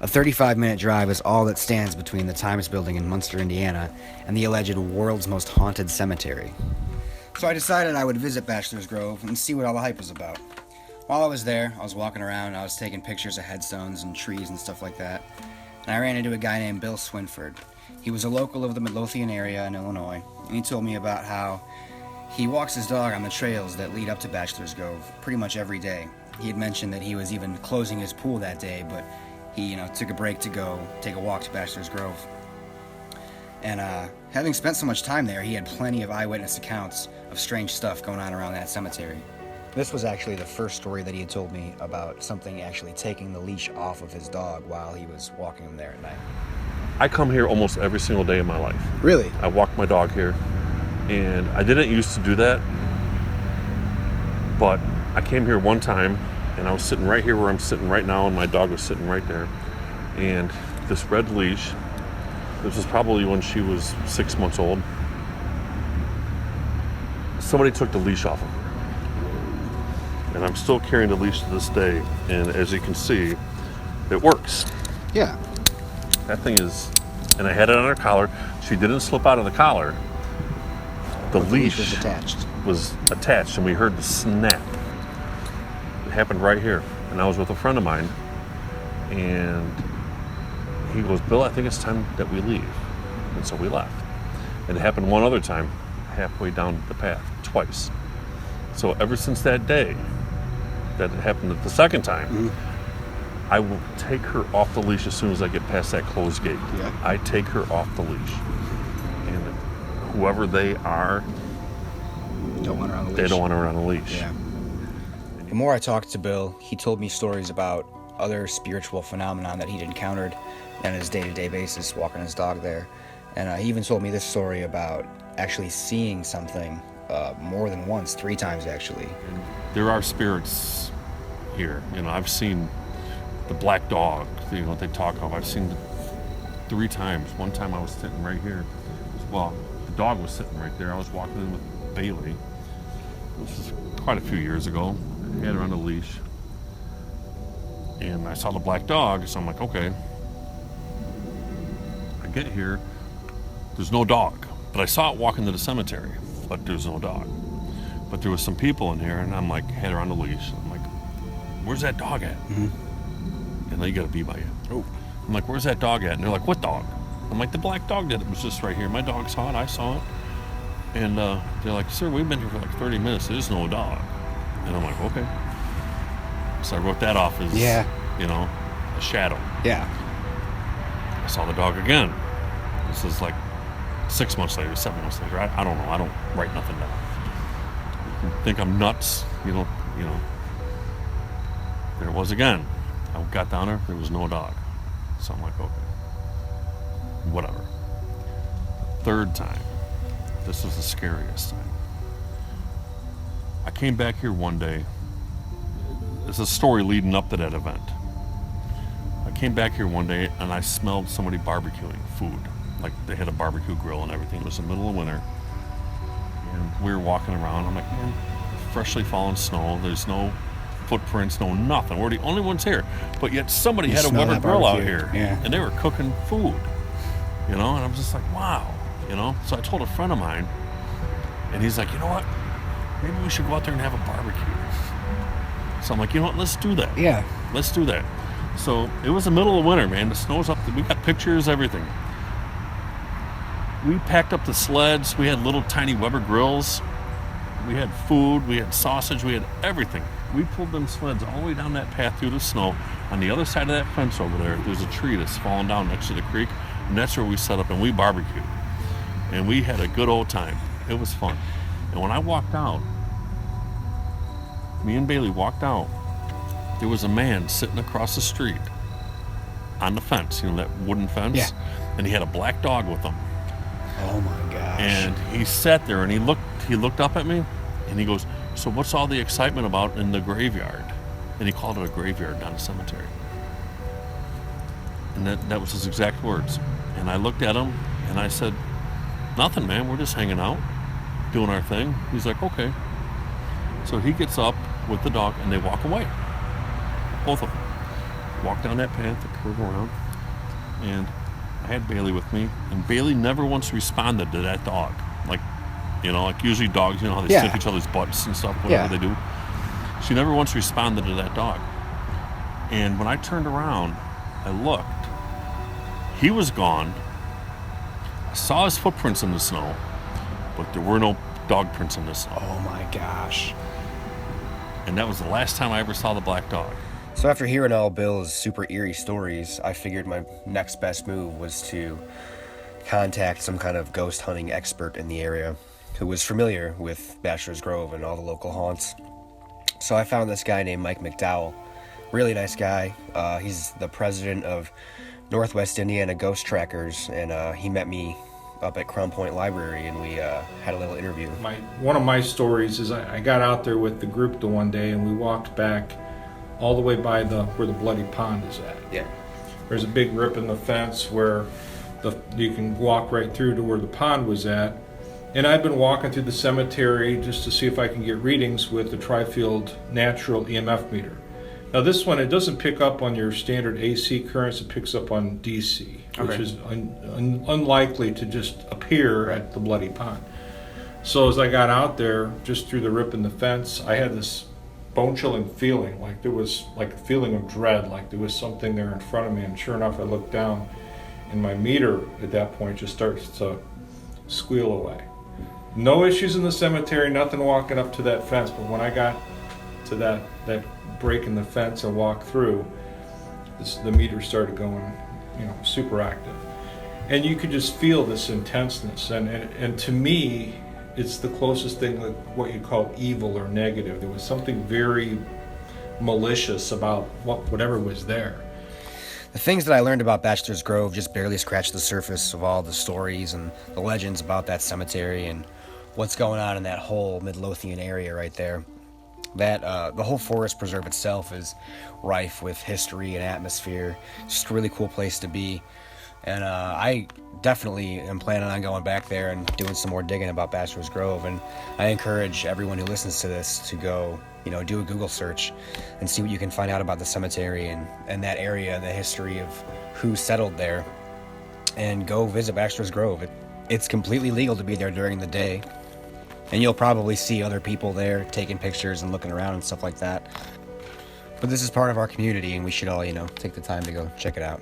A 35-minute drive is all that stands between the Times Building in Munster, Indiana, and the alleged world's most haunted cemetery. So I decided I would visit Bachelors Grove and see what all the hype was about. While I was there, I was walking around and I was taking pictures of headstones and trees and stuff like that, and I ran into a guy named Bill Swinford. He was a local of the Midlothian area in Illinois, and he told me about how he walks his dog on the trails that lead up to Bachelors Grove pretty much every day. He had mentioned that he was even closing his pool that day, but he, took a break to go take a walk to Bachelors Grove. And having spent so much time there, he had plenty of eyewitness accounts of strange stuff going on around that cemetery. This was actually the first story that he had told me about something actually taking the leash off of his dog while he was walking him there at night. I come here almost every single day of my life. Really? I walk my dog here, and I didn't used to do that, but I came here one time, and I was sitting right here where I'm sitting right now, and my dog was sitting right there, and this red leash, this was probably when she was 6 months old, somebody took the leash off of her. And I'm still carrying the leash to this day, and as you can see, it works. Yeah. That thing is, and I had it on her collar. She didn't slip out of the collar. The leash was attached, and we heard the snap. It happened right here, and I was with a friend of mine, and he goes, "Bill, I think it's time that we leave." And so we left. And it happened one other time, halfway down the path, twice. So ever since that day, that it happened the second time, I will take her off the leash as soon as I get past that closed gate. Yeah. I take her off the leash. And whoever they are, Don't want her on the leash. they don't want her on the leash. Yeah. The more I talked to Bill, he told me stories about other spiritual phenomenon that he'd encountered on his day-to-day basis walking his dog there. And he even told me this story about actually seeing something more than once, 3 times actually. And there are spirits here. I've seen the black dog, what they talk of. I've seen it 3 times. One time I was sitting right here. Well, the dog was sitting right there. I was walking in with Bailey. This is quite a few years ago. I had her on a leash. And I saw the black dog, so I'm like, okay. I get here, there's no dog. But I saw it walking to the cemetery, but there's no dog. But there was some people in here, and I'm like, had her on the leash. I'm like, where's that dog at? And they got a bee by you. Oh. I'm like, where's that dog at? And they're like, what dog? I'm like, the black dog that was just right here. My dog saw it, I saw it. And they're like, sir, we've been here for like 30 minutes. There's no dog. And I'm like, okay. So I wrote that off as, a shadow. Yeah. I saw the dog again. This is like 6 months later, 7 months later. I don't know. I don't write nothing down. You think I'm nuts, There it was again. I got down there was no dog. So I'm like, okay, whatever. Third time. This was the scariest time. I came back here one day. There's a story leading up to that event. I came back here one day and I smelled somebody barbecuing food. Like they had a barbecue grill and everything. It was the middle of winter. And we were walking around. I'm like, man, freshly fallen snow. There's no footprints, no nothing. We're the only ones here. But yet somebody had a Weber grill out here. Yeah. And they were cooking food. And I was just like, wow. So I told a friend of mine, and he's like, you know what? Maybe we should go out there and have a barbecue. So I'm like, you know what? Let's do that. Yeah. Let's do that. So it was the middle of winter, man. The snow's up. We got pictures, everything. We packed up the sleds. We had little tiny Weber grills. We had food. We had sausage. We had everything. We pulled them sleds all the way down that path through the snow. On the other side of that fence over there's a tree that's fallen down next to the creek. And that's where we set up and we barbecued. And we had a good old time. It was fun. And when I walked out, me and Bailey walked out, there was a man sitting across the street on the fence, that wooden fence. Yeah. And he had a black dog with him. Oh my gosh. And he sat there and he looked up at me and he goes, so what's all the excitement about in the graveyard? And he called it a graveyard, not a cemetery. And that was his exact words. And I looked at him and I said, nothing, man, we're just hanging out, doing our thing. He's like, okay. So he gets up with the dog and they walk away. Both of them. walk down that path, the curve around, and I had Bailey with me, and Bailey never once responded to that dog. Like, like usually dogs, how they sniff each other's butts and stuff, whatever they do. She never once responded to that dog. And when I turned around, I looked. He was gone. I saw his footprints in the snow, but there were no dog prints in the snow. Oh my gosh. And that was the last time I ever saw the black dog. So after hearing all Bill's super eerie stories, I figured my next best move was to contact some kind of ghost hunting expert in the area who was familiar with Bachelors Grove and all the local haunts. So I found this guy named Mike McDowell. Really nice guy. He's the president of Northwest Indiana Ghost Trackers, and he met me up at Crown Point Library, and we had a little interview. One of my stories is I got out there with the group the one day, and we walked back all the way by where the bloody pond is at. Yeah. There's a big rip in the fence where you can walk right through to where the pond was at. And I've been walking through the cemetery just to see if I can get readings with the Tri-Field Natural EMF meter. Now this one, it doesn't pick up on your standard AC currents, it picks up on DC, which is unlikely to just appear at the bloody pond. So as I got out there, just through the rip in the fence, I had this bone-chilling feeling, like there was like a feeling of dread, like there was something there in front of me, and sure enough, I looked down, and my meter at that point just starts to squeal away. No issues in the cemetery, nothing walking up to that fence, but when I got to that break in the fence and walked through, the meter started going, super active. And you could just feel this intenseness, and to me, it's the closest thing like what you call evil or negative. There was something very malicious about whatever was there. The things that I learned about Bachelors Grove just barely scratched the surface of all the stories and the legends about that cemetery and what's going on in that whole Midlothian area right there. The whole forest preserve itself is rife with history and atmosphere. Just a really cool place to be. And I definitely am planning on going back there and doing some more digging about Bachelors Grove. And I encourage everyone who listens to this to go, do a Google search and see what you can find out about the cemetery and that area and the history of who settled there. And go visit Bachelors Grove. It's completely legal to be there during the day. And you'll probably see other people there taking pictures and looking around and stuff like that. But this is part of our community, and we should all, take the time to go check it out.